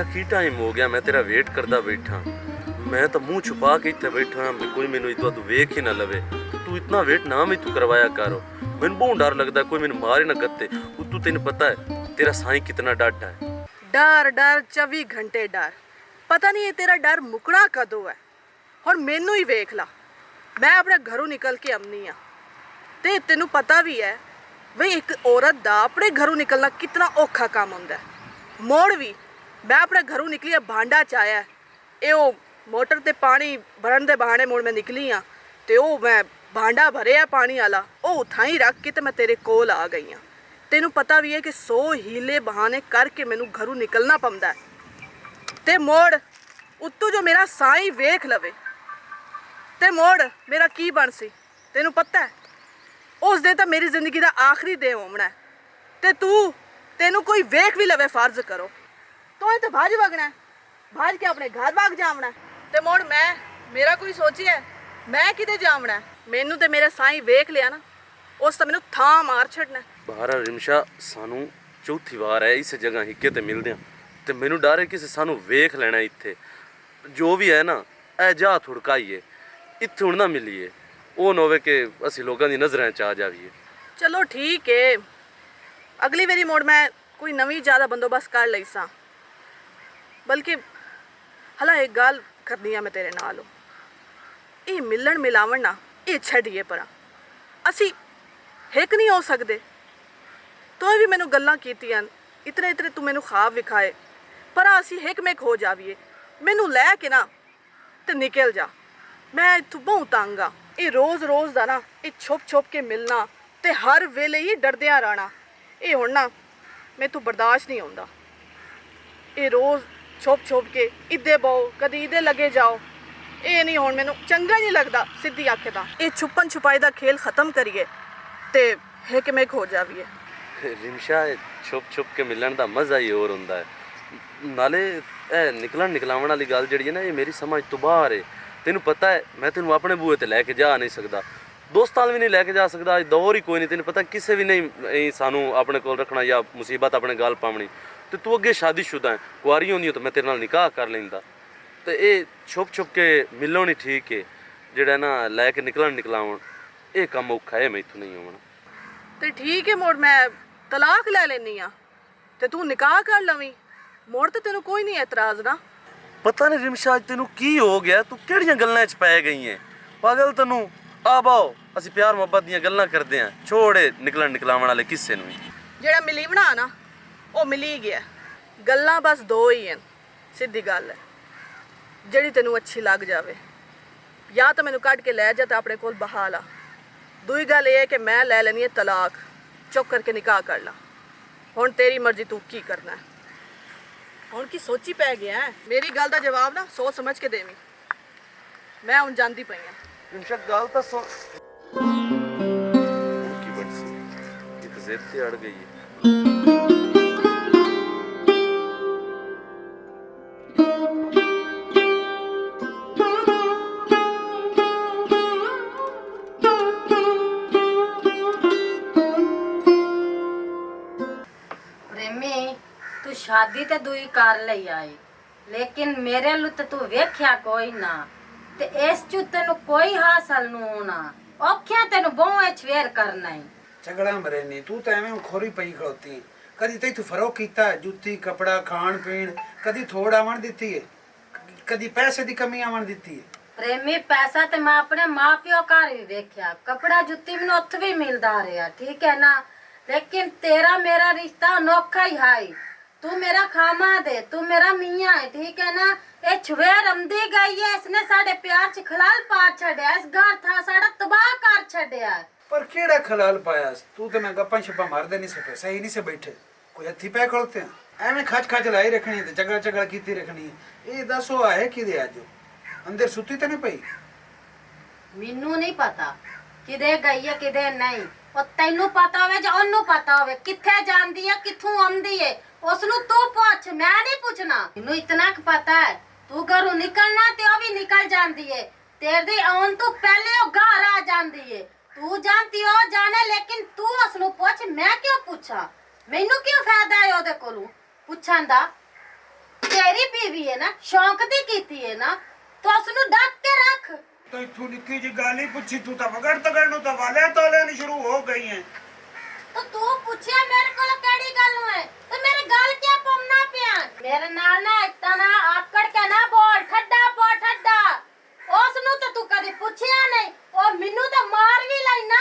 की टाइम हो गया, मैं तेरा वेट करदा बैठा। मैं तो मुंह छुपा के इतने बैठा, कोई मैनू इतना तू वेख ही ना लवे। तू इतना वेट ना मैं तू करवाया करो, मैनू बहुत डर लगता, कोई मैनू मारे ना गत्ते। तू तेन पता है तेरा साईं कितना डाटा है। डर डर 24 घंटे डर, पता नहीं ये तेरा डर मुकना कदों है। हुण मैनू ही वेख ला, मैं अपने घरों निकल के आमनी हाँ, ते तेनू पता भी है बई एक औरत दा अपने घरों निकलना कितना औखा काम होंदा है। मोड़ भी मैं अपने घरों निकली भांडा चाया, ये मोटर ते पानी भरन दे बहाने मोड़ मैं निकली हाँ, तो मैं भांडा भरे पानी वाला वो उथा ही रख के तो मैं तेरे कोल आ गई हाँ। तेनू पता भी है कि 100 हीले बहाने करके मैनू घरों निकलना पौंदा है। ते मोड़ उत्तों जो मेरा साईं वेख लवे ते मोड़ मेरा की बन सी, तेनू पता है उस दे तो मेरी जिंदगी का आखिरी दे होना है। ते तेनू कोई वेख भी लवे फर्ज करो तो ये तो भाज वगना है, भाज के अपने घर भाग जावना है। ते मोड़ मैं मेरा कोई सोचिए मैं किते जावना है, मैनू ते मेरे साईं वेख लिया ना, उस तो मैनू थां मार छड़ना। बाहर रिमशा सानू चौथी बार है इस जगह हिक्के ते मिलदे हैं, ते मैनू डर है कि सानू वेख लेना इत्थे जो भी है ना, ए जा थुड़काइए इत्थे हुण ना मिलीए, वो ना होवे कि असी लोगों की नज़रें च आ जाइए। चलो ठीक है, अगली बारी मोड़ मैं कोई नवी ज़्यादा बंदोबस्त कर लई सा। बल्कि हला एक गल करनी है मैं तेरे नाल, ये मिलन मिलावन ना ये छड़िए पर असी हिक नहीं हो सकते। तो भी मैनू गल्लां कीतियां इतने इतने तू मैनू ख्वाब विखाए, पर असी हिक मेक हो जावीए, मैनू लै के ना ते निकल जा। मैं इत्थों बहुत तंग आ, ये रोज़ रोज़ दा ना ये छुप छुप के मिलना ते हर वेले ही डरदिया रहना, ये हुण ना मैं तू बर्दाश्त नहीं होंदा। ये रोज़ छुप छुप के इदे बहो कदी इदे लगे जाओ, ये नहीं हुण मैनू चंगा नहीं लगता। सीधी आखे दा ये छुपन छुपाई दा खेल खत्म करिए ते हिक मेक हो जावीए। रिमशा छुप छुप के मिलन का मज़ा ही और होंदा है, नाले निकलन निकलावन वाली गल जिहड़ी है ना, ये मेरी समझ तो बाहर है। तेनू पता है मैं तेनू अपने बूहे ते लैके जा नहीं सकता, दोस्तां भी नहीं लैके जा सकता, अज दौर ही कोई नहीं। तेन पता किसे भी नहीं सानू अपने कोल रखना या मुसीबत अपने गल पावनी। तो तू अगे शादीशुदा है, कुआरी होंदी तो मैं तेरे नाल निकाह कर लेंदा। तो ये छुप छुप के मिलो नहीं ठीक है, जेड़ा ना लैके निकलन निकलावन ये कम औखा है, मैं इत्थों नहीं होना। तो ठीक है मोड़ मैं तलाक लै लैनी हाँ, ते तू निकाह कर लवी, मोड़ तो तेनू कोई नहीं एतराज ना। पता नहीं रिमशा अज तेनू की हो गया, तू किहड़ियां गल्लां च पै गई है पागल। तेनू आ बाओ असी प्यार मुहब्बत दियां गल्लां करदे हां, छोड़े निकलन निकलावन वाले किस्से नूं। जेड़ा मिलीवना ना वो मिली गया, गल्लां बस दो ही हैं। सीधी गल है जेड़ी तेनू अच्छी लग जावे, या तो मैनू कढ़ के लै जा तो अपने कोल बहा ला, दूई गल ये है कि मैं लै लैनी है तलाक, चुप करके निकाह कर ला। हुण तेरी मर्जी, तू की करना है। हुण की सोची पै गया है, मेरी गल का जवाब ना सोच समझ के देवी। मैं हुण जांदी पई हां। रिमशा गल तो सुन की बड़ी ये तो जिद ते अड़ गई है। ਤੂੰ ਸ਼ਾਦੀ ਤੇ ਦੂਈ ਕਰ ਲਈ ਆਈ, ਲੇਕਿਨ ਮੇਰੇ ਲੁ ਤੇ ਤੂੰ ਵੇਖਿਆ ਕੋਈ ਨਾ, ਤੇ ਇਸ ਚ ਤੈਨੂੰ ਕੋਈ ਹਾਸਲ ਨੂੰ ਹੋਣਾ, ਔਖਿਆ ਤੈਨੂੰ ਬਹੁ ਛਵੇਰ ਕਰਨਾ ਹੀ। ਝਗੜਾ ਮਰੇ ਨਹੀਂ, ਤੂੰ ਤਾਂ ਐਵੇਂ ਖੋਰੀ ਪਈ ਖਲੋਤੀ। ਕਦੀ ਤੈਨੂੰ ਫਰਕ ਕੀਤਾ ਹੈ? ਜੁੱਤੀ ਕੱਪੜਾ ਖਾਣ ਪੀਣ ਕਦੀ ਥੋੜਾ ਆਵਣ ਦਿੱਤੀ ਹੈ? ਕਦੀ ਪੈਸੇ ਦੀ ਕਮੀ ਆਵਣ ਦਿੱਤੀ ਹੈ? ਪ੍ਰੇਮੀ ਪੈਸਾ ਤੇ ਮੈਂ ਆਪਣੇ ਮਾਪਿਓ ਘਰ ਵੀ ਵੇਖਿਆ, ਕਪੜਾ ਜੁੱਤੀ ਮੈਨੂੰ ਉੱਥੇ ਵੀ ਮਿਲਦਾ ਰਿਹਾ, ਠੀਕ ਹੈ ਨਾ, ਲੇਕਿਨ ਤੇਰਾ ਮੇਰਾ ਰਿਸ਼ਤਾ ਅਨੋਖਾ ਹੀ ਹੈ। ਤੂੰ ਮੇਰਾ ਖਾਮਾ ਦੇ, ਤੂੰ ਮੇਰਾ ਮੀਆਂ ਹੈ, ਠੀਕ ਹੈ ਨਾ। ਇਹ ਛਵੇਰ ਰਮਦੀ ਗਈ ਹੈ, ਇਸਨੇ ਸਾਡੇ ਪਿਆਰ ਚ ਖਲਾਲ ਪਾ ਛੱਡਿਆ, ਇਸ ਘਰ ਥਾ ਸਾਡਾ ਤਬਾਹ ਕਰ ਛੱਡਿਆ। ਪਰ ਕਿਹੜਾ ਖਲਾਲ ਪਾਇਆ? ਤੂੰ ਤੇ ਮੈਂ ਗੱਪਾਂ ਛੱਪਾਂ ਮਾਰਦੇ ਨਹੀਂ ਸਕੇ, ਸਹੀ ਨਹੀਂ ਸੇ ਬੈਠੇ, ਕੋਈ ਹੱਥੀ ਪੈ ਖਲੋਤੇ ਐਵੇਂ ਖਚ ਖਚ ਲਾਈ ਰੱਖਣੀ ਤੇ ਝਗੜਾ ਝਗੜਾ ਕੀਤੀ ਰੱਖਣੀ। ਇਹ ਦੱਸੋ ਆਏ ਕਿਦੇ ਅੱਜ ਅੰਦਰ ਸੁੱਤੀ ਤਾਂ ਨਹੀਂ ਪਈ? ਮੈਨੂੰ ਨਹੀਂ ਪਤਾ ਕਿਦੇ ਗਈ ਹੈ ਕਿਦੇ ਨਹੀਂ, ਉਹ ਤੈਨੂੰ ਪਤਾ ਹੋਵੇ ਜਾਂ ਉਹਨੂੰ ਪਤਾ ਹੋਵੇ, ਕਿੱਥੇ ਜਾਂਦੀ ਹੈ ਕਿੱਥੋਂ ਆਉਂਦੀ ਹੈ, ਉਸ ਨੂੰ ਤੂੰ ਪੁੱਛ, ਮੈਂ ਨਹੀਂ ਪੁੱਛਣਾ। ਮੈਨੂੰ ਇਤਨਾ ਕੁ ਪਤਾ ਹੈ, ਤੂੰ ਘਰੋਂ ਨਿਕਲਣਾ ਤੇ ਉਹ ਵੀ ਨਿਕਲ ਜਾਂਦੀ ਹੈ, ਤੇਰੇ ਆਉਣ ਤੋਂ ਪਹਿਲੇ ਉਹ ਘਰ ਆ ਜਾਂਦੀ ਹੈ। ਤੂੰ ਜਾਣਦੀ ਹੋ ਜਾਣੇ, ਲੇਕਿਨ ਤੂੰ ਉਸ ਨੂੰ ਪੁੱਛ, ਮੈਂ ਕਿਉਂ ਪੁੱਛਾਂ? ਮੈਨੂੰ ਕਿਉਂ ਫਾਇਦਾ ਹੈ ਉਹਦੇ ਕੋਲੋਂ ਪੁੱਛਣ ਦਾ? ਤੇਰੀ ਬੀਵੀ ਹੈ ਨਾ, ਸ਼ੌਂਕ ਦੀ ਕੀਤੀ ਹੈ ਨਾ, ਤੂੰ ਉਸ ਨੂੰ ਡੱਕ ਕੇ ਰੱਖ। तो तू निक्की जी गाली पूछी, तू तो वगड़ तगड़ नु तो वाले तोले नहीं शुरू हो गई हैं। तो तू पूछिया मेरे को केड़ी गल है, तो मेरे गल क्या पमना पिया? मेरे नाल ना इतना आकड़ के ना बोल, ठड्डा पो ठड्डा। उस नु तो तू कदी पूछिया नहीं, और मिन्नू तो मार भी लेना,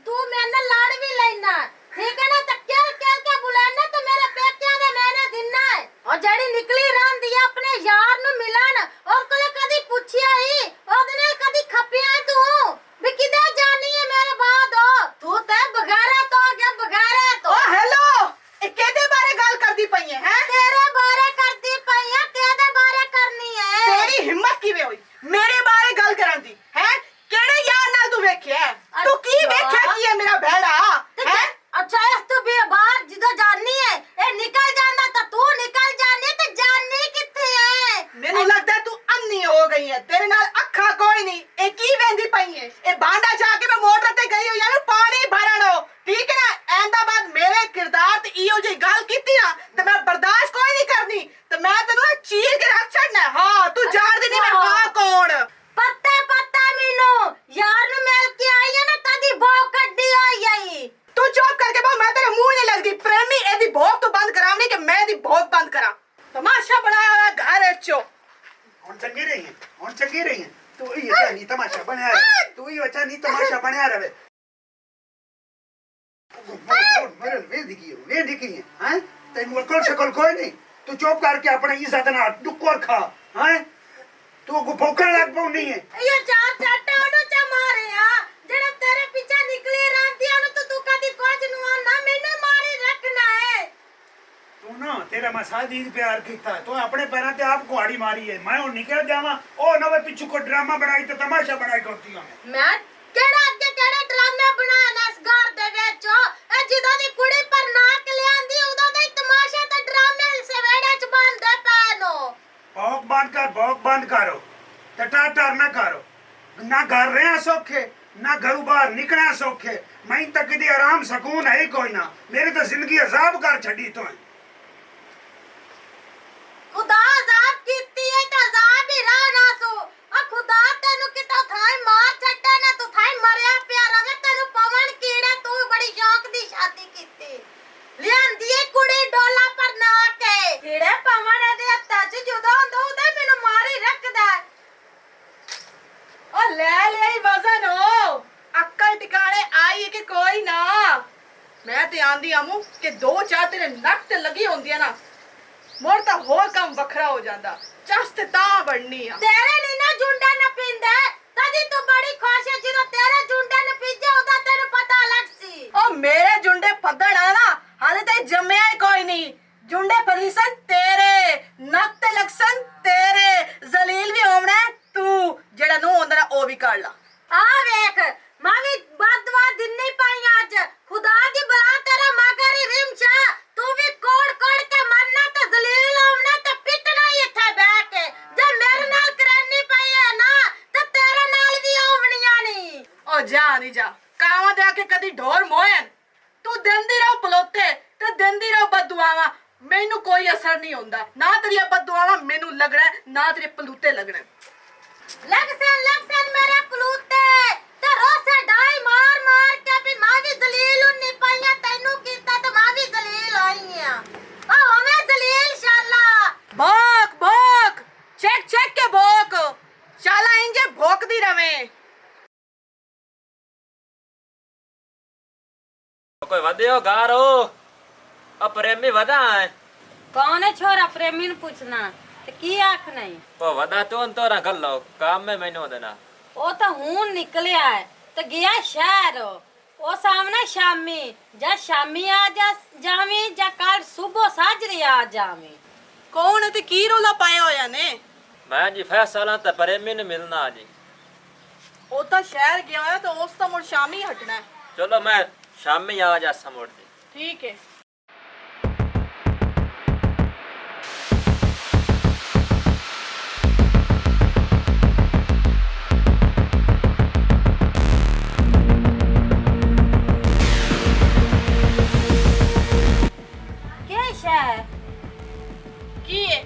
तू मैंने लाड़ भी लेना, ठीक है ना। तो केल केल के बुलाना तो मेरे पेकिया ने मैंने दिना है, और जड़ी निकली रंदी अपने यार नु मिलन, और कोले कदी पूछिया ही ओदने कदी खपिया तू भी किधे जानी है मेरे बाद हो, तू ते बगारा तो गया बगारा तो। ओ हेलो, ए केदे बारे गल करदी पई है हैं? तेरे बारे करदी पई है, केदे बारे करनी है? तेरी हिम्मत किवे होई मेरे बारे गल करन दी हैं? केड़े यार नाल तू वेखिया है? तू की वेखिया की है मेरा भेड़ा हैं? अच्छा इस तू भी बाहर जिदो जानी है, ए निकल जाना तो तू निकल जानी, तो जानी किथे है? मेनू लगदा तू अन्नी हो गई है, तेरे नाल अखा कोई नहीं। ए की वेंदी पई है? ए भांडा जाके मैं मोटर ते गई हुई है पानी भरन हो, ठीक है ना। एंदा बाद मेरे किरदार ते इयो जी गल कीती ना ते मैं बर्दाश्त कोई नहीं करनी, ते मैं तेनू चीर के रख छड़ना। हां तू जान दी नहीं मैं हां कौन? पत्ता पत्ता मीनू यार नु मिल के आई है ना, तदी भोग कड्डी होई आई। तू चुप करके बोल, मैं तेरे मुंह नहीं लगदी। प्रेमी एदी भोग तो बंद करावनी कि मैं दी भोग बंद करा? तमाशा बनाया हुआ घर चो हुन चंगी रही है, हुन चंगी रही है। तू ही अच्छा नहीं तमाशा बनया रहे, तू ही अच्छा नहीं तमाशा बनया रहे। मेरे वे दिखी है हैं? तेन अकल शकल कोई नहीं, तू चुप करके अपने इज्जत ना डुक्कर खा हैं? तू को भूखा लग पाऊ नहीं है। ये चार चाटा ओडो च मारे आ, जेड़ा तेरे पीछे निकली रहती है तो तू कदी कुछ नु ना मैंने मारी रखना है। तू ना तेरा मैं शादी प्यार कीता, तू अपने पैरों ते आप कुहाड़ी मारी है। मैं हुन निकल जावा, ओ नवे पिछू को ड्रामा बनाई ते तमाशा बनाई करती हूं मैं केड़ा अगे केड़ा ड्रामे बनाया ना इस घर दे विच, ए जिदा दी कुड़ी पर नाक लियांदी उदा दे तमाशा ते ड्रामे से वेड़े च बंदे पैनो। भौक बंद करो ते टाटर ना करो ना। घर रहे सौखे ना घरों बाहर निकलना सौखे। मैं तक कदी आराम सुकून है ही कोई ना, मेरी तो जिंदगी अजाब कर छड़ी तो है। खुदा अजाब कीती है तो अजाब ही रह ना सो, आ खुदा तेनु किता थाई मार छड्डे ना, तू थाई मरया पिया रवे, तेनु पवन कीड़े तू बड़ी शौक दी शादी कीती, लियांदी है कुड़ी डोला पर ना के कीड़े पवन दे हत्था च जुदा हुंदा उदे मेनू मारी रखदा। ओ ले ही वजन हो, अक्ल टिकाने आई है कि कोई ना। मैं ते आंदी आमू कि दो चार तेरे नक ते लगी होंदी है ना, मोर ता होर काम वखरा हो जांदा। चस ते ता बढ़नी आ तेरे नी ना जुंडा न पींदे, तदी तू बड़ी खुश है जिदो तेरे जुंडा न पीजे उदा तेनु पता लगसी। ओ मेरे जुंडे फदड़ आ ना, हाले ते जम्मिया ही कोई नहीं। जुंडे फरीसन तेरे, नक ते लक्सन तेरे, जलील भी होवना तू, जेड़ा नु होंदा ना ओ भी कर ला। आ वेख मैं भी बदवा दिन नहीं पाई आज, खुदा दी बला तेरा मगर ही रिमचा, तू भी कोड़ कोड़ के मरना ते जलील होवना ते पिटना ही इथे बैठ के। जब मेरे नाल करनी पई है ना ते तेरे नाल भी होवणियां नहीं। ओ जा नहीं जा, कावां दे आके कदी ढोर मोयन। तू देंदी रहो पलोते ते देंदी रहो बदुआवां, ਮੈਨੂੰ ਕੋਈ ਅਸਰ ਨਹੀਂ ਹੁੰਦਾ। ਨਾ ਤੇਰੀਆਂ ਬਦਦੁਆਵਾਂ ਮੈਨੂੰ ਲੱਗਣਾ ਨਾ ਤੇਰੇ ਪਲੂਤੇ ਲੱਗਣੇ। लग सन मेरे पलूते ते रोसे डाई मार मार के भी मां भी जलील उन्नी पाइया तैनू कीता ते मां भी जलील होई आ ओ हमें जलील शाला भौक भौक चेक के भौक शाला इंजे भौंकदी रवे। कोई वधियो गारो आ प्रेमी वधा है कौन है छोरा प्रेमी ने पूछना ते की आख नहीं ओ वधा तो तोरा गल्लो काम में मैनू देना ओ तो हूं निकलिया है ते गया शहर ओ सामने शामी जा शामी आ जा जावी जा कल सुबह साजरी आ जावी। कौन है ते की रोला पाया होया ने? मैं जी फैसला ते प्रेमी ने मिलना जी। ओ तो शहर गया है तो उस तो मुड़ शामी हटना है। चलो मैं शामी आ जा समोड़ दी। ठीक है। के शहर की है?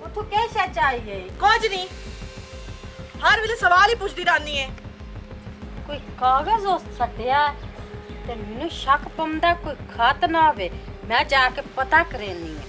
उठो के शहर चाहिए कुछ नहीं, हर वेले सवाल ही पूछती रहनी है। कोई कागज उस सटिया ते मैनू शक पौंदा कोई खत ना होवे। मैं जाके पता करेनी है।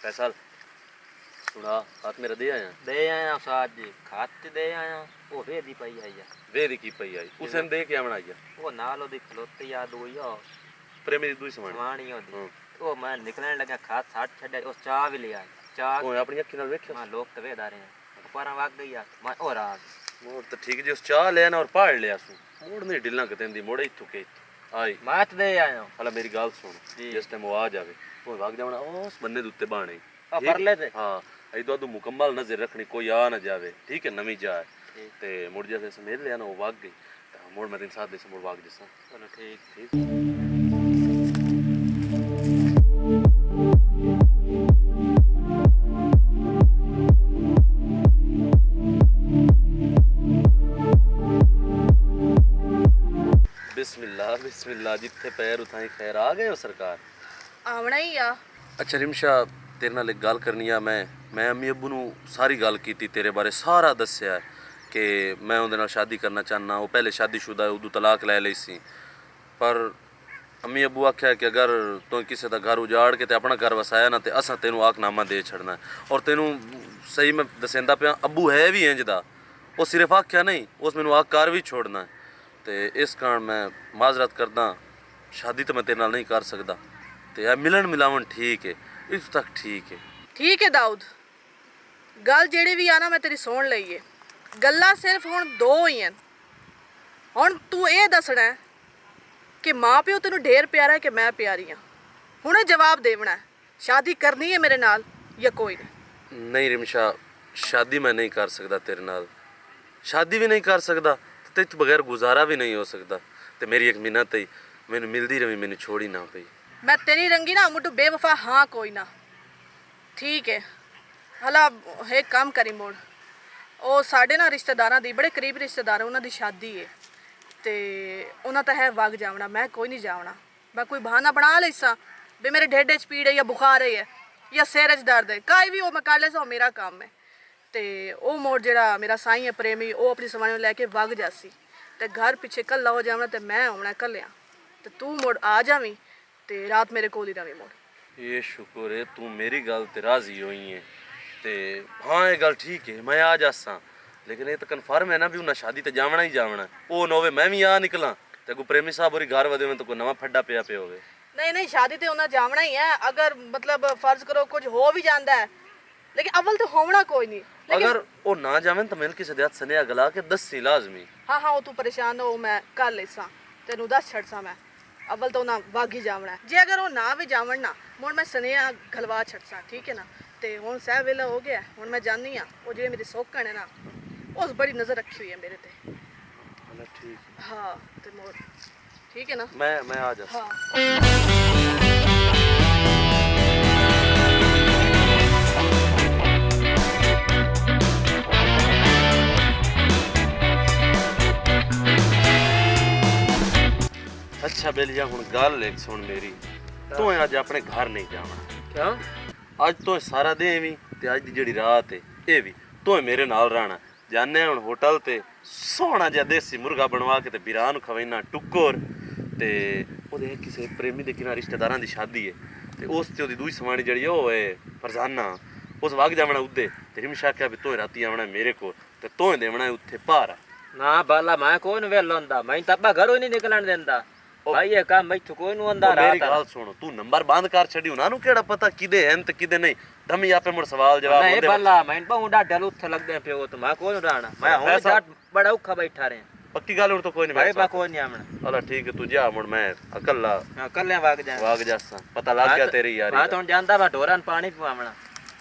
फैसल सुना हाथ मेरा दे आया दे आया साथ जी खात दे आया ओ वे दी पई आई वे दी की पई आई उसे दे के आना आया ओ नाल ओदी खलोते याद होई ओ प्रेमी दी दूई समान वाणी ओदी ओ मैं निकलने लगा खात साठ छड्या उस चाह भी ले आई चाह ओ अपनी अखी नाल वेख्या मैं लोग तवे दारे हैं पारा वाग गई आ मैं ओ राग मोड़ तो ठीक जी उस चाह लेना और पाड़ लिया सू मोड़ नहीं ढिलना कतेंदी मोड़े इथु के आई मात दे आया हला मेरी गाल सुन जी। जिस टाइम वो आ जावे वो भाग जावना उस बन्ने दे उत्ते बाणे आ परले ते हां आई दो मुकम्मल नजर रखनी कोई आ ना जावे ठीक है नवी जाए ठीक। ते मुड़ जैसे समेत लिया ना वो भाग गई तो मोड़ मैं दिन साथ दे मोड़ भाग जसा चलो ठीक ठीक बिस्मिल्लाह बिस्मिल्लाह जिथे पैर उठाई खैर आ गए हो सरकार ਆਵਣਾ ਹੀ ਆ। ਅੱਛਾ ਰਿਮਸ਼ਾ ਤੇਰੇ ਨਾਲ ਇੱਕ ਗੱਲ ਕਰਨੀ ਆ ਮੈਂ ਅੰਮੀ ਅੱਬੂ ਨੂੰ ਸਾਰੀ ਗੱਲ ਕੀਤੀ ਤੇਰੇ ਬਾਰੇ ਸਾਰਾ ਦੱਸਿਆ ਹੈ ਕਿ ਮੈਂ ਉਹਦੇ ਨਾਲ ਸ਼ਾਦੀ ਕਰਨਾ ਚਾਹਨਾ ਉਹ ਪਹਿਲੇ ਸ਼ਾਦੀशुदा ਹੈ ਉਦੋਂ ਤਲਾਕ ਲੈ ਲਈ ਸੀ ਪਰ ਅੰਮੀ ਅੱਬੂ ਆਖਿਆ ਕਿ ਅਗਰ ਤੂੰ ਕਿਸੇ ਦਾ ਘਰ ਉਜਾੜ ਕੇ ਤੇ ਆਪਣਾ ਘਰ ਵਸਾਇਆ ਨਾ ਤੇ ਅਸਾਂ ਤੈਨੂੰ ਆਕਨਾਮਾ ਦੇ ਛੱਡਣਾ ਔਰ ਤੈਨੂੰ ਸਹੀ ਮੈਂ ਦੱਸਦਾ ਪਿਆ ਅੱਬੂ ਹੈ ਵੀ ਇੰਜ ਦਾ ਉਹ ਸਿਰਫ ਆਖਿਆ ਨਹੀਂ ਉਸ ਮੈਨੂੰ ਆਕਾਰ ਵੀ ਛੋੜਨਾ ਤੇ ਇਸ ਕਾਰਨ ਮੈਂ ਮਾਜ਼ਰਤ ਕਰਦਾ ਸ਼ਾਦੀ ਤਾਂ ਮੈਂ ਤੇਰੇ ਨਾਲ ਨਹੀਂ ਕਰ ਸਕਦਾ ਤੇ ਇਹ ਮਿਲਣ ਮਿਲਾਵਣ ਠੀਕ ਹੈ ਇੱਥੋਂ ਤੱਕ ਠੀਕ ਹੈ ਠੀਕ ਹੈ ਦਾਊਦ, ਗੱਲ ਜਿਹੜੀ ਵੀ ਆ ਨਾ ਮੈਂ ਤੇਰੀ ਸੁਣ ਲਈ ਏ। ਗੱਲਾਂ ਸਿਰਫ ਹੁਣ ਦੋ ਹੀ ਹਨ। ਹੁਣ ਤੂੰ ਇਹ ਦੱਸਣਾ ਹੈ ਕਿ ਮਾਂ ਪਿਓ ਤੈਨੂੰ ਢੇਰ ਪਿਆਰਾ ਹੈ ਕਿ ਮੈਂ ਪਿਆਰੀ ਹਾਂ। ਹੁਣੇ ਜਵਾਬ ਦੇਵਣਾ ਹੈ, ਸ਼ਾਦੀ ਕਰਨੀ ਹੈ ਮੇਰੇ ਨਾਲ ਜਾਂ ਕੋਈ ਨਹੀਂ। ਨਹੀਂ ਰਿਮਸ਼ਾ ਸ਼ਾਦੀ ਮੈਂ ਨਹੀਂ ਕਰ ਸਕਦਾ ਤੇਰੇ ਨਾਲ ਸ਼ਾਦੀ ਵੀ ਨਹੀਂ ਕਰ ਸਕਦਾ ਤੇ ਤੂੰ ਬਗੈਰ ਗੁਜ਼ਾਰਾ ਵੀ ਨਹੀਂ ਹੋ ਸਕਦਾ ਤੇ ਮੇਰੀ ਇੱਕ ਮਿੰਨਤ ਹੈ ਮੈਨੂੰ ਮਿਲਦੀ ਰਵੀ ਮੈਨੂੰ ਛੋੜੀ ਨਾ ਪਈ ਮੈਂ ਤੇਰੀ ਰੰਗੀ ਨਾ ਮੁੱਢ ਬੇਵਫਾ ਹਾਂ ਕੋਈ ਨਾ ਠੀਕ ਹੈ। ਹਲਾ ਇਹ ਕੰਮ ਕਰੀ ਮੋੜ ਉਹ ਸਾਡੇ ਨਾਲ ਰਿਸ਼ਤੇਦਾਰਾਂ ਦੀ ਬੜੇ ਕਰੀਬ ਰਿਸ਼ਤੇਦਾਰ ਉਹਨਾਂ ਦੀ ਸ਼ਾਦੀ ਹੈ ਤੇ ਉਹਨਾਂ ਤਾਂ ਹੈ ਵਗ ਜਾਵਣਾ ਮੈਂ ਕੋਈ ਨਹੀਂ ਜਾਵਣਾ। ਮੈਂ ਕੋਈ ਬਹਾਨਾ ਬਣਾ ਲਈਸਾਂ ਵੀ ਮੇਰੇ ਢਿੱਡ 'ਚ ਪੀੜ ਹੈ ਜਾਂ ਬੁਖਾਰ ਹੈ ਜਾਂ ਸਿਰ 'ਚ ਦਰਦ ਹੈ ਕਾਈ ਵੀ ਉਹ ਮੈਂ ਕਰ ਲੈਸਾਂ ਮੇਰਾ ਕੰਮ ਹੈ। ਤੇ ਉਹ ਮੋੜ ਜਿਹੜਾ ਮੇਰਾ ਸਾਈਂ ਹੈ ਪ੍ਰੇਮੀ ਉਹ ਆਪਣੀ ਸਵਾਰੀ ਨੂੰ ਲੈ ਕੇ ਵਗ ਜਾਸੀ ਤੇ ਘਰ ਪਿੱਛੇ ਕੱਲਾ ਹੋ ਜਾਵਣਾ ਤੇ ਮੈਂ ਆਉਣਾ ਕੱਲਿਆ ਤੇ ਤੂੰ ਮੋੜ ਆ ਜਾਵੀਂ ਤੇ ਰਾਤ ਮੇਰੇ ਕੋਲ ਹੀ ਰਵੀਂ ਮੋੜ। ਇਹ ਸ਼ੁਕਰ ਹੈ ਤੂੰ ਮੇਰੀ ਗੱਲ ਤੇ ਰਾਜ਼ੀ ਹੋਈ ਹੈ ਤੇ ਹਾਂ ਇਹ ਗੱਲ ਠੀਕ ਹੈ ਮੈਂ ਆ ਜਾਸਾਂ ਲੇਕਿਨ ਇਹ ਤਾਂ ਕਨਫਰਮ ਹੈ ਨਾ ਵੀ ਉਹਨਾਂ ਸ਼ਾਦੀ ਤੇ ਜਾਵਣਾ ਹੀ ਜਾਵਣਾ ਉਹ ਨਾ ਹੋਵੇ ਮੈਂ ਵੀ ਆ ਨਿਕਲਾਂ ਤੇ ਕੋ ਪ੍ਰੇਮੀ ਸਾਹਿਬ ਹੋਰੀ ਘਰ ਵਧੇ ਤਾਂ ਕੋਈ ਨਵਾਂ ਫੱਡਾ ਪਿਆ ਪਿਆ ਹੋਵੇ। नहीं नहीं शादी तो उन्हें जावना ही है अगर मतलब फर्ज करो कुछ हो भी जाता है लेकिन अव्वल तो होना कोई नहीं लेकिन अगर वो ना जावन तो मैंने किसी हथ सनेहा गला के दसी लाजमी हाँ हाँ वो तू परेशान हो मैं कर लेसा ਤੈਨੂੰ ਦੱਸ ਛੱਡਸਾਂ ਮੈਂ ਅਵਲ ਤਾਂ ਉਹਨਾਂ ਵਾਗੀ ਜਾਵਣਾ ਜੇ ਅਗਰ ਉਹ ਨਾ ਵੀ ਜਾਵਣ ਨਾ ਮੁੜ ਮੈਂ ਸੁਨੇਹਾ ਗਲਵਾ ਛੱਡਸਾਂ ਠੀਕ ਹੈ ਨਾ ਤੇ ਹੁਣ ਸਹਿ ਵੇਲਾ ਹੋ ਗਿਆ ਹੁਣ ਮੈਂ ਜਾਣੀ ਆ ਉਹ ਜਿਹੜੇ ਮੇਰੀ ਸੌਕਣ ਹੈ ਨਾ ਉਸ ਬੜੀ ਨਜ਼ਰ ਰੱਖੀ ਹੋਈ ਹੈ ਮੇਰੇ ਤੇ ਚਲੋ ਠੀਕ ਹਾਂ ਤੇ ਮੋੜ ਠੀਕ ਹੈ ਨਾ ਮੈਂ ਆ ਜਾ ਹਾਂ ਅੱਛਾ ਬੇਲੀਆ ਹੁਣ ਗੱਲ ਇੱਕ ਸੁਣ ਮੇਰੀ ਤੂੰ ਅੱਜ ਆਪਣੇ ਘਰ ਨਹੀਂ ਜਾਵਣਾ ਕਿਉਂ ਅੱਜ ਤੋਂ ਸਾਰਾ ਦਿਨ ਵੀ ਤੇ ਅੱਜ ਦੀ ਜਿਹੜੀ ਰਾਤ ਹੈ ਇਹ ਵੀ ਤੂੰ ਮੇਰੇ ਨਾਲ ਰਹਿਣਾ ਜਾਣੇ ਹੁਣ ਹੋਟਲ ਤੇ ਸੋਹਣਾ ਜਿਹਾ ਦੇਸੀ ਮੁਰਗਾ ਬਣਵਾ ਕੇ ਤੇ ਵੀਰਾਂ ਨੂੰ ਖਵਾਈਨਾ ਟੁੱਕਰ ਤੇ ਉਹਦੇ ਕਿਸੇ ਪ੍ਰੇਮੀ ਦੇ ਕਿਨਾਂ ਰਿਸ਼ਤੇਦਾਰਾਂ ਦੀ ਸ਼ਾਦੀ ਹੈ ਤੇ ਉਸ ਤੇ ਉਹਦੀ ਦੂਜੀ ਸਵਾਣੀ ਜਿਹੜੀ ਉਹ ਹੈ ਫਰਜ਼ਾਨਾ ਉਸ ਵਗ ਜਾਵਣਾ ਉੱਦੇ ਤੇ ਰਿਮਸ਼ਾ ਕਿਹਾ ਵੀ ਤੂੰ ਰਾਤੀ ਆਵਣਾ ਮੇਰੇ ਕੋਲ ਤੇ ਤੂੰ ਦੇਵਣਾ ਉੱਥੇ ਭਾਰ ਨਾ ਬਾਲਾ ਮੈਂ ਕੋਈ ਨੂੰ ਵੇਲ ਹੁੰਦਾ ਮੈਂ ਤਾਂ ਆਪਾਂ ਘਰੋਂ ਹੀ ਨਹੀਂ ਨਿਕਲਣ ਦਿੰਦਾ ਭਾਈ ਇਹ ਕੰਮ ਮੈਥੋਂ ਕੋਈ ਨੂੰ ਆਂਦਾ ਮੇਰੀ ਰਾਤ ਗੱਲ ਸੁਣ ਤੂੰ ਨੰਬਰ ਬੰਦ ਕਰ ਛੱਡੀ ਉਹਨਾਂ ਨੂੰ ਕਿਹੜਾ ਪਤਾ ਕਿਦੇ ਹਨ ਤੇ ਕਿਦੇ ਨਹੀਂ ਧਮੀ ਆਪੇ ਮੁੜ ਸਵਾਲ ਜਵਾਬ ਨਹੀਂ ਹੁੰਦੇ ਬਾਲਾ ਮੈਂ ਬਹੁੰਡਾ ਡਲ ਉੱਥੇ ਲੱਗਦੇ ਪਿਓ ਤੇ ਮੈਂ ਕੋਈ ਨੂੰ ਰਾਣਾ ਮੈਂ ਹੁਣ ਐਸਾ- ਜੱਟ ਬੜਾ ਔਖਾ ਬੈਠਾ ਰਿਹਾ ਪੱਕੀ ਗੱਲ ਹੁਣ ਤਾਂ ਕੋਈ ਨਹੀਂ ਭਾਈ ਬੈਠ ਮੈਂ ਕੋਈ ਨਹੀਂ ਆਵਣਾ ਚਲੋ ਠੀਕ ਹੈ ਤੂੰ ਜਾ ਮੁੜ ਮੈਂ ਇਕੱਲਾ ਹਾਂ ਕੱਲਿਆਂ ਵਗ ਜਾ ਵਾਗ ਜਾਸਾਂ ਪਤਾ ਲੱਗ ਗਿਆ ਤੇਰੀ ਯਾਰੀ ਮੈਂ ਤਾਂ ਹੁਣ ਜਾਂਦਾ ਮੈਂ ਢੋਰਾਂ ਨੂੰ ਪਾਣੀ ਪਵਾਵਣਾ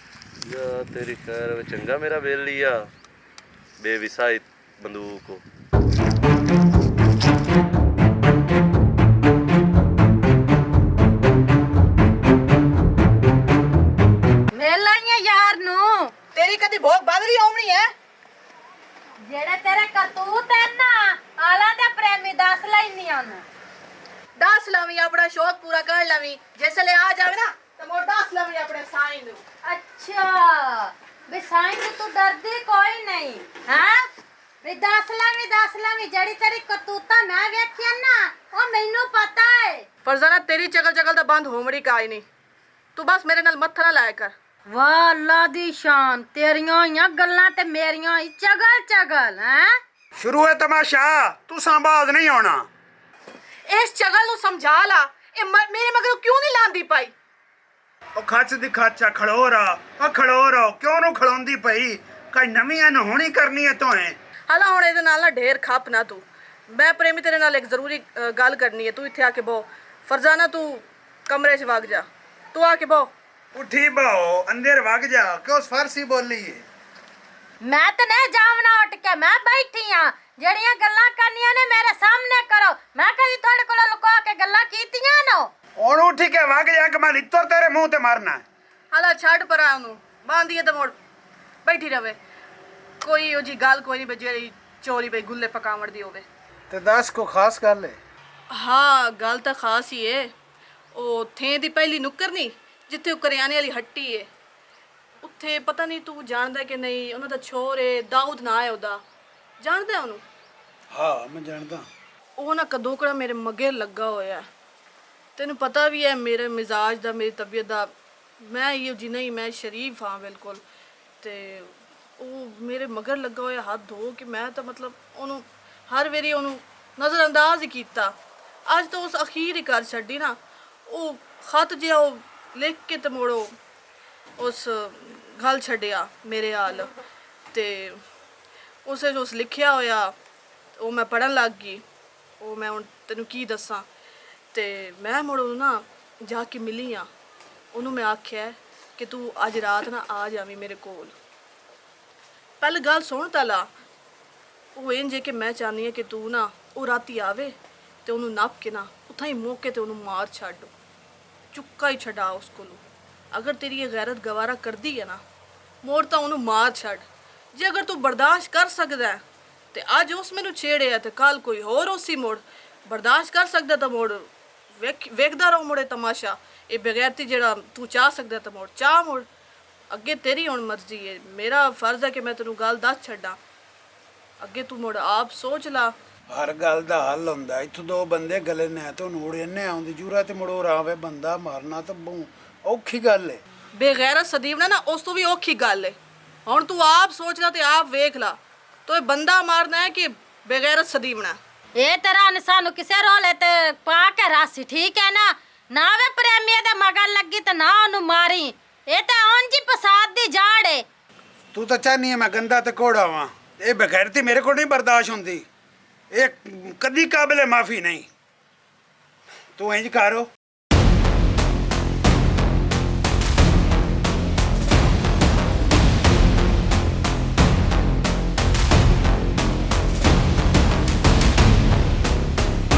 ਯਾ ਤੇਰੀ ਖੈਰ ਵਿੱਚ ਚੰਗਾ ਮੇਰਾ ਵੇਲੀ ਆ ਬੇਵਿਸਾਈ ਬੰਦੂਕ ਮਿਲ ਆਈਆਂ ਯਾਰ ਨੂੰ ਤੇਰੀ ਕਦੀ ਭੋਗ ਬਾਦਰੀ ਆਉਣੀ ਹੈ ਜਿਹੜੇ ਤੇਰੇ ਕਰਤੂਤ ਹੈ ਨਾ ਆਲਾਂ ਦੇ ਪ੍ਰੇਮੀ ਦੱਸ ਲੈਨੀ ਉਹਨੂੰ ਦੱਸ ਲਵੀਂ ਆਪਣਾ ਸ਼ੌਕ ਪੂਰਾ ਕਰ ਲਵੀਂ ਜਿਸਲੇ ਆ ਜਾਵੇ ਨਾ ਤਾਂ ਮੋੜ ਦੱਸ ਲਵੀਂ ਆਪਣੇ ਸਾਈਂ ਨੂੰ ਅੱਛਾ ਵੀ ਸਾਈਂ ਨੂੰ ਤੂੰ ਡਰਦੀ ਕੋਈ ਨਹੀਂ ਹਾਂ ਵੀ ਦੱਸ ਲਾਂਗੀ ਜਿਹੜੀ ਤੇਰੀ ਕਰਤੂਤਾਂ ਮੈਂ ਵੇਖੀਆਂ ਨਾ ਉਹ ਮੈਨੂੰ ਪਤਾ ਹੈ ਫਰਜ਼ਾਨਾ ਤੇਰੀ ਚਗਲ ਚਗਲ ਤਾਂ ਬੰਦ ਹੋਮੜੀ ਕਾਈ ਨਹੀਂ ਤੂੰ ਬਸ ਮੇਰੇ ਨਾਲ ਮੱਥਾ ਨਾ ਲਾਇਆ ਕਰ ਵਾਹ ਅੱਲਾ ਦੀ ਸ਼ਾਨ ਤੇਰੀਆਂ ਹੋਈਆਂ ਗੱਲਾਂ ਤੇ ਮੇਰੀਆਂ ਹੀ ਚਗਲ ਹੈ ਸ਼ੁਰੂ ਹੈ ਤਮਾਸ਼ਾ ਤੂੰ ਸੰਭਾਲ ਨਹੀਂ ਆਉਣਾ ਇਸ ਚਗਲ ਨੂੰ ਸਮਝਾ ਲਾ ਇਹ ਮੇਰੇ ਮਗਰੋਂ ਕਿਉਂ ਨਹੀਂ ਲਾਂਦੀ ਪਾਈ ਉਹ ਖੱਚ ਦੀ ਖੱਚਾ ਖੜੋ ਕਿਉਂ ਨੂੰ ਖੜਾਉਂਦੀ ਪਈ ਕਈ ਨਵੀਆਂ ਨਹੋਣੀ ਕਰਨੀ ਹੈ ਤੋਏ ਹਾਲਾ ਹੁਣ ਇਹਦੇ ਨਾਲ ਨਾ ਢੇਰ ਖੱਪ ਨਾ ਤੂੰ ਮੈਂ ਪ੍ਰੇਮੀ ਤੇਰੇ ਨਾਲ ਇੱਕ ਜ਼ਰੂਰੀ ਗੱਲ ਕਰਨੀ ਹੈ ਤੂੰ ਇੱਥੇ ਆ ਕੇ ਬੋ ਫਰਜ਼ਾਨਾ ਤੂੰ ਕਮਰੇ 'ਚ ਵਗ ਜਾ ਤੂੰ ਆ ਕੇ ਬੋ ਉਠੀ ਬਾਓ ਅੰਦਰ ਵਗ ਜਾ ਕਿਉਂ ਫਾਰਸੀ ਬੋਲੀ ਹੈ ਮੈਂ ਤੇ ਨਹੀਂ ਜਾਵਣਾ ਉੱਠ ਕੇ ਮੈਂ ਬੈਠੀ ਆ ਜਿਹੜੀਆਂ ਗੱਲਾਂ ਕਰਨੀਆਂ ਨੇ ਮੇਰੇ ਸਾਹਮਣੇ ਕਰੋ ਮੈਂ ਕਦੀ ਤੁਹਾਡੇ ਕੋਲ ਲੁਕਾ ਕੇ ਗੱਲਾਂ ਕੀਤੀਆਂ ਨਾ ਹੁਣ ਉੱਠ ਕੇ ਵਗ ਜਾ ਕਿ ਮੈਂ ਲਿੱਤਰ ਤੇਰੇ ਮੂੰਹ ਤੇ ਮਾਰਨਾ ਹਾਲਾ ਛੱਡ ਪਰਾਂ ਉਹਨੂੰ ਬਾਂਦੀਏ ਤੇ ਮੋੜ ਬੈਠੀ ਰਵੇ ਕੋਈ ਉਹ ਜੀ ਗੱਲ ਕੋਈ ਨਹੀਂ ਜਿਹੜੀ ਚੋਰੀ ਬਈ ਗੁੱਲੇ ਪਕਾਵਣ ਦੀ ਹੋਵੇ ਤੇ ਦੱਸ ਕੋ ਖਾਸ ਗੱਲ ਹੈ ਹਾਂ ਗੱਲ ਤਾਂ ਖਾਸ ਹੀ ਏ ਉਹ ਥੇ ਦੀ ਪਹਿਲੀ ਨੁੱਕਰ ਨਹੀਂ ਜਿੱਥੇ ਉਹ ਕਰਿਆਨੇ ਵਾਲੀ ਹੱਟੀ ਏ ਉੱਥੇ ਪਤਾ ਨਹੀਂ ਤੂੰ ਜਾਣਦਾ ਕਿ ਨਹੀਂ ਉਹਨਾਂ ਦਾ ਛੋਰ ਏ ਦਾਊਦ ਨਾਂ ਹੈ ਉਹਦਾ ਜਾਣਦਾ ਉਹਨੂੰ ਹਾਂ ਮੈਂ ਜਾਣਦਾ ਉਹ ਨਾ ਕਦੋਕੜਾ ਮੇਰੇ ਮੱਗੇ ਲੱਗਾ ਹੋਇਆ ਤੈਨੂੰ ਪਤਾ ਵੀ ਹੈ ਮੇਰੇ ਮਿਜ਼ਾਜ ਦਾ ਮੇਰੀ ਤਬੀਅਤ ਦਾ ਮੈਂ ਇਹ ਜੀ ਨਹੀਂ ਮੈਂ ਸ਼ਰੀਫ ਹਾਂ ਬਿਲਕੁਲ ਤੇ ਉਹ ਮੇਰੇ ਮਗਰ ਲੱਗਾ ਹੋਇਆ ਹੱਥ ਧੋ ਕੇ ਮੈਂ ਤਾਂ ਮਤਲਬ ਉਹਨੂੰ ਹਰ ਵਾਰੀ ਉਹਨੂੰ ਨਜ਼ਰ ਅੰਦਾਜ਼ ਹੀ ਕੀਤਾ ਅੱਜ ਤਾਂ ਉਸ ਅਖੀਰ ਹੀ ਕਰ ਛੱਡੀ ਨਾ ਉਹ ਖਤ ਜਿਹਾ ਉਹ ਲਿਖ ਕੇ ਤੇ ਮੋੜੋ ਉਸ ਗੱਲ ਛੱਡਿਆ ਮੇਰੇ ਹਾਲ ਤੇ ਉਸੇ ਜੋ ਉਸ ਲਿਖਿਆ ਹੋਇਆ ਉਹ ਮੈਂ ਪੜਨ ਲੱਗ ਗਈ ਉਹ ਮੈਂ ਹੁਣ ਤੈਨੂੰ ਕੀ ਦੱਸਾਂ ਤੇ ਮੈਂ ਮੁੜ ਉਹਨੂੰ ਨਾ ਜਾ ਕੇ ਮਿਲੀ ਆ ਉਹਨੂੰ ਮੈਂ ਆਖਿਆ ਕਿ ਤੂੰ ਅੱਜ ਰਾਤ ਨਾ ਆ ਜਾਵੀਂ ਮੇਰੇ ਕੋਲ ਪਹਿਲੇ ਗੱਲ ਸੁਣ ਤਾਂ ਲਾ ਉਹ ਇੰਜ ਹੈ ਕਿ ਮੈਂ ਚਾਹਨੀ ਆ ਕਿ ਤੂੰ ਨਾ ਉਹ ਰਾਤੀ ਆਵੇ ਤੇ ਉਹਨੂੰ ਨੱਪ ਕੇ ਨਾ ਉੱਥਾਂ ਹੀ ਮੌਕੇ ਤੇ ਉਹਨੂੰ ਮਾਰ ਛੱਡ ਚੁੱਕਾ ਹੀ ਛਡਾ ਉਸ ਕੋਲੋਂ ਅਗਰ ਤੇਰੀ ਇਹ ਗੈਰਤ ਗਵਾਰਾ ਕਰਦੀ ਹੈ ਨਾ ਮੋੜ ਤਾਂ ਉਹਨੂੰ ਮਾਰ ਛੱਡ ਜੇ ਅਗਰ ਤੂੰ ਬਰਦਾਸ਼ਤ ਕਰ ਸਕਦਾ ਹੈ, ਤੇ ਅੱਜ ਉਸ ਮੈਨੂੰ ਛੇੜਿਆ ਤੇ ਕੱਲ ਕੋਈ ਹੋਰ ਉਸੀ ਮੋੜ ਬਰਦਾਸ਼ਤ ਕਰ ਸਕਦਾ ਤਾਂ ਮੋੜ ਵੇਖਦਾ ਰਹੋ ਮੋੜੇ ਤਮਾਸ਼ਾ ਇਹ ਬਗੈਰਤੀ ਜਿਹੜਾ ਤੂੰ ਚਾਹ ਸਕਦਾ ਤਾਂ ਮੋੜ ਚਾਹ ਮੋੜ ਅੱਗੇ ਤੇਰੀ ਹੁਣ ਮਰਜ਼ੀ ਹੈ ਮੇਰਾ ਫਰਜ਼ ਹੈ ਕਿ ਮੈਂ ਤੈਨੂੰ ਗੱਲ ਦੱਸ ਛੱਡਾਂ ਅੱਗੇ ਤੂੰ ਮੋੜ ਆਪ ਸੋਚ ਲਾ ਹਰ ਗੱਲ ਦਾ ਹੱਲ ਹੁੰਦਾ ਇੱਥੋਂ ਦੋ ਬੰਦੇ ਗਲੇ ਨੇ ਤੋਂ ਨੂੜ ਇਹਨੇ ਆਉਂਦੀ ਜੂਰਾ ਤੇ ਮੜੋ ਰਾਵੇ ਬੰਦਾ ਮਾਰਨਾ ਤਾਂ ਬਹੁ ਔਖੀ ਗੱਲ ਏ ਬੇਗੈਰਤ ਸਦੀਵ ਨਾ ਉਸ ਤੋਂ ਵੀ ਔਖੀ ਗੱਲ ਹੈ ਹੁਣ ਤੂੰ ਆਪ ਸੋਚ ਲੈ ਤੇ ਆਪ ਵੇਖ ਲਾ ਤੋ ਇਹ ਬੰਦਾ ਮਾਰਨਾ ਹੈ ਕਿ ਬੇਗੈਰਤ ਸਦੀਵਣਾ ਇਹ ਤਰ੍ਹਾਂ ਨੇ ਸਾਨੂੰ ਕਿਸੇ ਰੋਲੇ ਤੇ ਪਾ ਕੇ ਰਾਸੀ ਠੀਕ ਹੈ ਨਾ ਵੇ ਪ੍ਰੇਮੀ ਦੇ ਮਗਰ ਲੱਗੀ ਤੇ ਨਾ ਉਹਨੂੰ ਮਾਰੀ ਇਹ ਤਾਂ ਉਂਝ ਹੀ ਫਸਾਦ ਦੀ ਜਾੜ ਏ ਤੂੰ ਤਾਂ ਚਾਹਨੀ ਹੈ ਮੈਂ ਗੰਦਾ ਤੇ ਕੋੜਾ ਵਾਂ ਇਹ ਬਗੈਰਤੀ ਮੇਰੇ ਕੋਲ ਨਹੀਂ ਬਰਦਾਸ਼ਤ ਹੁੰਦੀ ਇਹ ਕਦੀ ਕਾਬਲੇ ਮਾਫੀ ਨਹੀਂ ਤੂੰ ਇੰਜ ਕਰੋ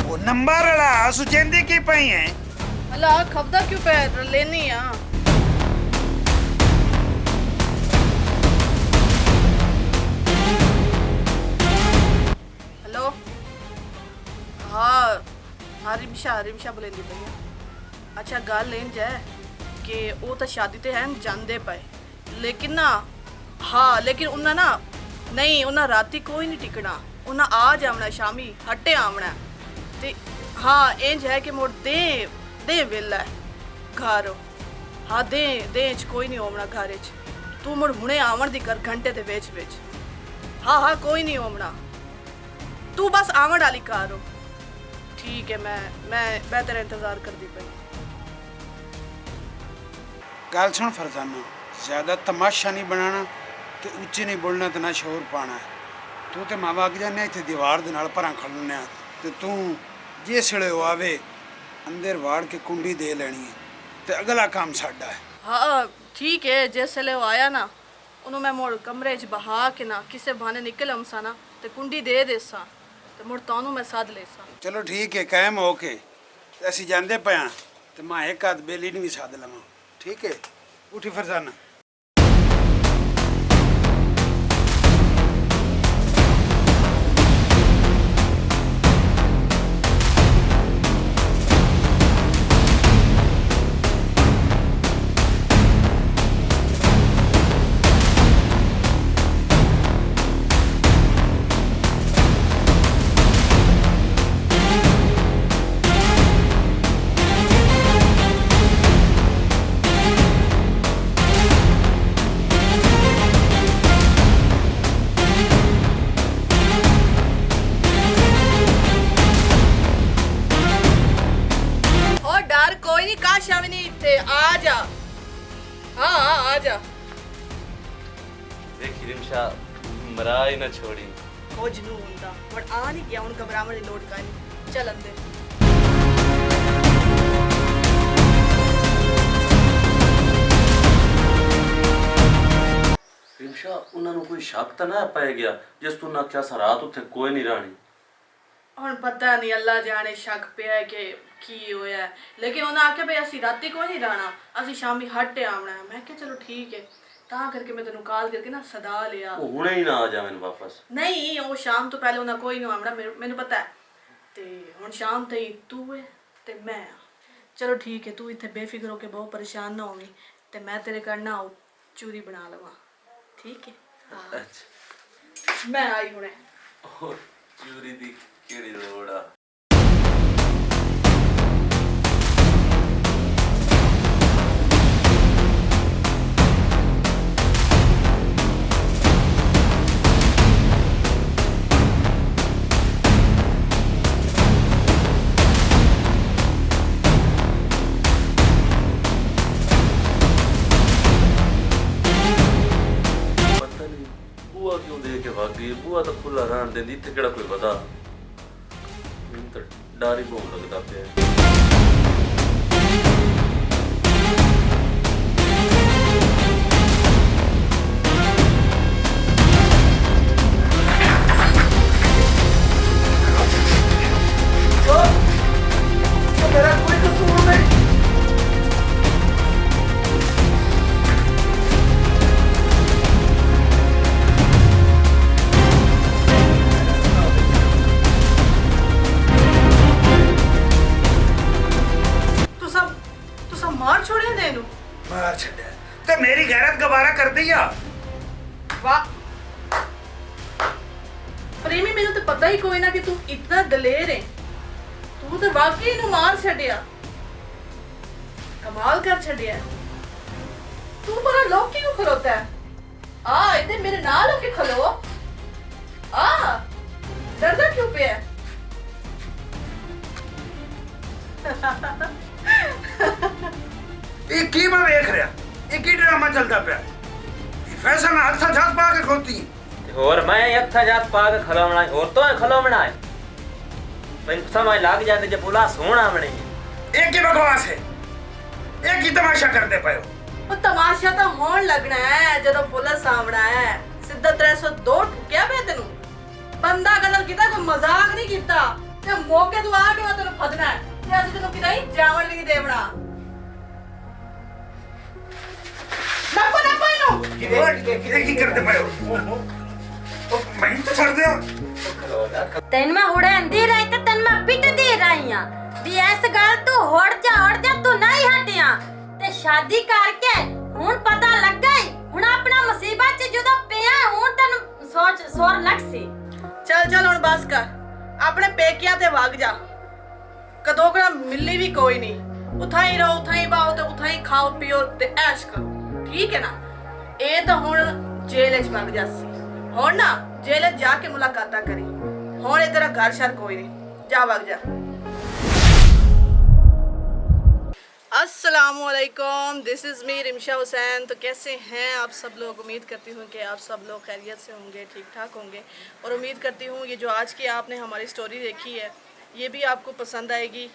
ਉਹ ਨੰਬਰ ਵਾਲਾ ਸੁਚੇਂਦੀ ਕੀ ਪਈ ਹੈ अल्लाह खबदा क्यों पे लेनी आ हेलो हाँ हाँ रिमशा बोलेंदी पई आ। अच्छा गल लेन जाए कि वो तो शादी ते हैं जांदे पे लेकिन ना हाँ लेकिन उन्हें ना नहीं उन्हें राती कोई नहीं टिकना उन्हें आ जावना शामी हट्टे आवना ते हाँ इंज है कि मुड़ दे वेला घर हाँ दे च कोई नहीं होवना घर च तू मुड़ हुणे आवन दी कर घंटे दे विच हाँ कोई नहीं होवना तू बस आवन वाली कार हो ठीक है मैं तेरा इंतजार करदी पई गल सुन फरजाना ज्यादा तमाशा नहीं बनाना ते उच्ची नहीं बोलना ते ना शोर पाना है तू ते मावा अग जाने इत्थे दीवार दे नाल भरा खड़ने ते तू जिस वेले वो आवे अंदर वाड़ के कुंडी दे लेनी है ते अगला काम साडा है हाँ ठीक है जिसले वो आया ना उन्होंने मैं मुड़ कमरे च बहा के ना किसे बहाने निकल अमसा ना ते कुंडी दे देसा ते मुड़ तानू मैं साध लेसा चलो ठीक है कायम होके ते असीं जांदे पिया ते मैं एक आध बेली नहीं भी साध लवां ठीक है उठी फरजाना देखी रिमशा मरा ही ना छोड़ी कुछ नहीं होता पर आ नहीं गया उनका बराबर ही लोड का नहीं चल अंदर रिमशा उन्होंने कोई शक तो ना पै गया जिस तू ना क्या सा रात उत्थे कोई नहीं रानी ਹੁਣ ਪਤਾ ਨਹੀਂ ਅੱਲਾ ਜਾਣੇ ਸ਼ੱਕ ਪਿਆ ਕਿ ਕੀ ਹੋਇਆ ਲੇਕਿਨ ਉਹਨਾਂ ਆਖਿਆ ਭਈ ਅਸੀਂ ਰਾਤੀ ਕੋਈ ਨਹੀਂ ਰਹਿਣਾ ਅਸੀਂ ਸ਼ਾਮੀ ਹੱਟੇ ਆਉਣਾ ਮੈਂ ਕਿਹਾ ਚਲੋ ਠੀਕ ਹੈ ਤਾਂ ਕਰਕੇ ਮੈਂ ਤੈਨੂੰ ਕਾਲ ਕਰਕੇ ਨਾ ਸਦਾ ਲਿਆ ਉਹ ਹੁਣੇ ਹੀ ਨਾ ਆ ਜਾਵਨ ਵਾਪਸ ਨਹੀਂ ਉਹ ਸ਼ਾਮ ਤੋਂ ਪਹਿਲੇ ਉਹਨਾਂ ਕੋਈ ਨਹੀਂ ਆਉਣਾ ਮੈਨੂੰ ਪਤਾ ਹੈ ਤੇ ਹੁਣ ਸ਼ਾਮ ਤਾਈਂ ਤੂੰ ਹੈ ਤੇ ਮੈਂ ਚਲੋ ਠੀਕ ਹੈ ਤੂੰ ਇੱਥੇ ਬੇਫਿਕਰ ਹੋ ਕੇ ਬਹੁਤ ਪਰੇਸ਼ਾਨ ਨਾ ਹੋਵੀਂ ਤੇ ਮੈਂ ਤੇਰੇ ਕਰਨਾ ਉਹ ਚੂਰੀ ਬਣਾ ਲਵਾਂ ਠੀਕ ਹੈ ਅੱਛਾ ਮੈਂ ਆਈ ਹੁਣੇ ਉਹ ਚੂਰੀ ਦੀ ਕਿਹੜੀ ਲੋੜ ਆ ਬੂਆ ਕਿਉਂ ਦੇ ਕੇ ਭੱਗ ਗਈ ਬੂਆ ਤਾਂ ਖੁੱਲਾ ਰਹਿਣ ਦਿੰਦੀ ਇੱਥੇ ਕਿਹੜਾ ਕੋਈ ਪਤਾ ਮੈਨੂੰ ਤਾਂ ਡਰ ਹੀ ਬਹੁਤ ਲੱਗਦਾ ਪਿਆ मेरा कोई कसूर नहीं मार छोड़िया ने नु मार छड़े तो मेरी गैरत गवारा कर दिया वाह प्रेमी मैंने तो पता ही कोई ना कि तू इतना दलेर है तू तो वाकई नु मार छड़िया कमाल कर छड़िया तू बड़ा लौकी क्यों खलोता है आ इधर मेरे नाल होके खलो आ डरदा क्यों पे है ये की मैं देख रहा ये की ड्रामा चलता पे फैशन हत्था जात पा के खोती और मैं हत्था जात पा के खलोवना और तो खलोवना है मैं समझ लग जाते जब बुला सोना बने एक ही बकवास है, एक ही तमाशा करते पे हो। ਉਹ ਤਮਾਸ਼ਾ ਤਾਂ ਹੋਣ ਲੱਗਣਾ ਹੈ ਜਦੋਂ ਪੁਲਿਸ ਆਵਣਾ ਹੈ। ਸਿੱਧਾ 302 ਠੁਕਿਆ ਪਿਆ ਤੈਨੂੰ। ਬੰਦਾ ਕਤਲ ਕੀਤਾ, ਕੋਈ ਮਜ਼ਾਕ ਨਹੀਂ ਕੀਤਾ। ਤੇ ਮੌਕੇ ਤੋਂ ਆ ਕੇ ਮੈਂ ਤੈਨੂੰ ਫੜਨਾ ਹੈ ਤੇ ਅਸੀਂ ਤੈਨੂੰ ਕਿਦਾਂ ਹੀ ਜਾਵਣ ਵੀ ਨਹੀਂ ਦੇਵਣਾ। ਨੱਪੋ ਇਹਨੂੰ। किधर की करते पे हो? मैं तो छोड़ दो। ਤੈਨੂੰ ਮੈਂ ਹੁੜਾਂਦੀ ਰਹੀ ਤੇ ਤੈਨੂੰ ਮੈਂ ਪਿੱਟਦੀ ਰਹੀ ਆ ਵੀ ਇਸ ਗੱਲ ਤੂੰ ਹਟ ਜਾ ਤੂੰ ਨਹੀਂ ਹਟਿਆ ਤੇ ਸ਼ਾਦੀ ਕਰਕੇ ਹੁਣ ਪਤਾ ਲੱਗਾ ਈ ਹੁਣ ਆਪਣਾ ਮੁਸੀਬਤ ਚ ਜਦੋਂ ਪਿਆ ਹੁਣ ਤੈਨੂੰ ਸੋਰ ਲੱਗ ਸੀ। ਚੱਲ ਹੁਣ ਬਸ ਕਰ, ਆਪਣੇ ਪੇਕਿਆਂ ਤੇ ਵਗ ਜਾ। ਕਦੋਂ ਕਰਾ ਮਿਲਣੀ ਵੀ ਕੋਈ ਨਹੀਂ। ਉਥਾਂ ਹੀ ਰਹੋ, ਉਥਾਂ ਹੀ ਬਾਹੋ ਤੇ ਉਥਾਂ ਹੀ ਖਾਓ ਪੀਓ ਤੇ ਐਸ਼ ਕਰੋ, ਠੀਕ ਹੈ ਨਾ। ਇਹ ਤਾਂ ਹੁਣ ਜੇਲ੍ਹ 'ਚ ਵਗ ਜਾਸੀ। ਹੁਣ ਨਾ ਜੇਲ੍ਹ 'ਚ ਜਾ ਕੇ ਮੁਲਾਕਾਤਾਂ ਕਰੀ। ਹੁਣ ਇਹ ਤੇਰਾ ਘਰ ਸ਼ਰ ਕੋਈ नहीं, जा वग जा। अस्सलामुअलैकुम, this is me Rimsha Hussain. तो कैसे हैं आप सब लोग? उम्मीद करती हूँ कि आप सब लोग खैरियत से होंगे, ठीक ठाक होंगे। और उम्मीद करती हूँ ये जो आज की आपने हमारी स्टोरी देखी है ये भी आपको पसंद आएगी।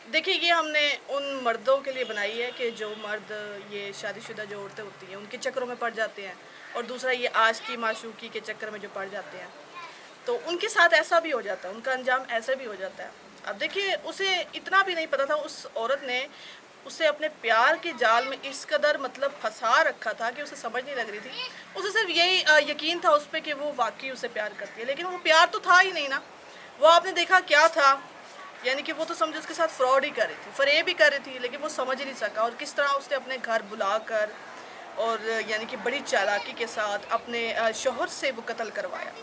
देखिए, ये हमने उन मर्दों के लिए बनाई है कि जो मर्द ये शादीशुदा जो औरतें होती हैं उनके चक्करों में पड़ जाते हैं, और दूसरा ये आशिकी माशूकी के चक्कर में जो पड़ जाते हैं तो उनके साथ ऐसा भी हो जाता है, उनका अंजाम ऐसे भी हो जाता है। अब देखिए, उसे इतना भी नहीं पता था, उस औरत ने उसे अपने प्यार के जाल में इस कदर मतलब फंसा रखा था कि उसे समझ नहीं लग रही थी। उसे सिर्फ यही यकीन था उस पर कि वो वाकई उसे प्यार करती है, लेकिन वो प्यार तो था ही नहीं ना। वो आपने देखा क्या था, यानी कि वो तो समझो उसके साथ फ्रॉड ही कर रही थी, फरेब भी कर रही थी, लेकिन वो समझ ही नहीं सका। और किस तरह उसने अपने घर बुलाकर और यानी कि बड़ी चालाकी के साथ अपने शोहर से वो कत्ल करवाया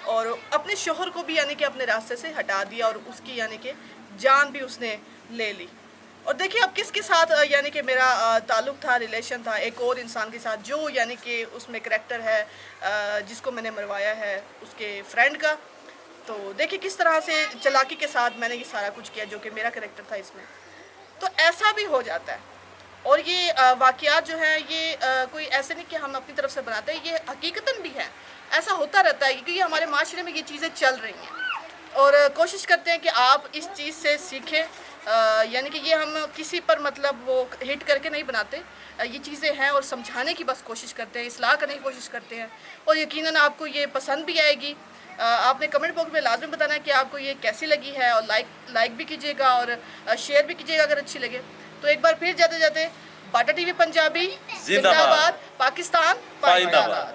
और अपने शोहर को भी यानी कि अपने रास्ते से हटा दिया और उसकी यानी कि जान भी उसने ले ली। और देखिए, अब किसके साथ यानी कि मेरा ताल्लुक़ था, रिलेशन था एक और इंसान के साथ जो यानी कि उसमें करैक्टर है जिसको मैंने मरवाया है, उसके फ्रेंड का। तो देखिए किस तरह से चालाकी के साथ मैंने ये सारा कुछ किया जो कि मेरा करैक्टर था इसमें। तो ऐसा भी हो जाता है। और ये वाक़यात जो हैं ये कोई ऐसे नहीं कि हम अपनी तरफ से बनाते हैं, ये हकीकतन भी है, ऐसा होता रहता है क्योंकि हमारे माशरे में ये चीज़ें चल रही हैं। और कोशिश करते हैं कि आप इस चीज़ से सीखें। यानी कि ये हम किसी पर मतलब वो हिट करके नहीं बनाते, ये चीज़ें हैं और समझाने की बस कोशिश करते हैं, इस्लाह करने की कोशिश करते हैं। और यकीनन आपको ये पसंद भी आएगी। आपने कमेंट बॉक्स में लाजमी बताना है कि आपको ये कैसी लगी है, और लाइक भी कीजिएगा और शेयर भी कीजिएगा अगर अच्छी लगे। तो एक बार फिर जाते जाते बाटा टीवी पंजाबी जिंदाबाद, पाकिस्तान पाइंदाबाद।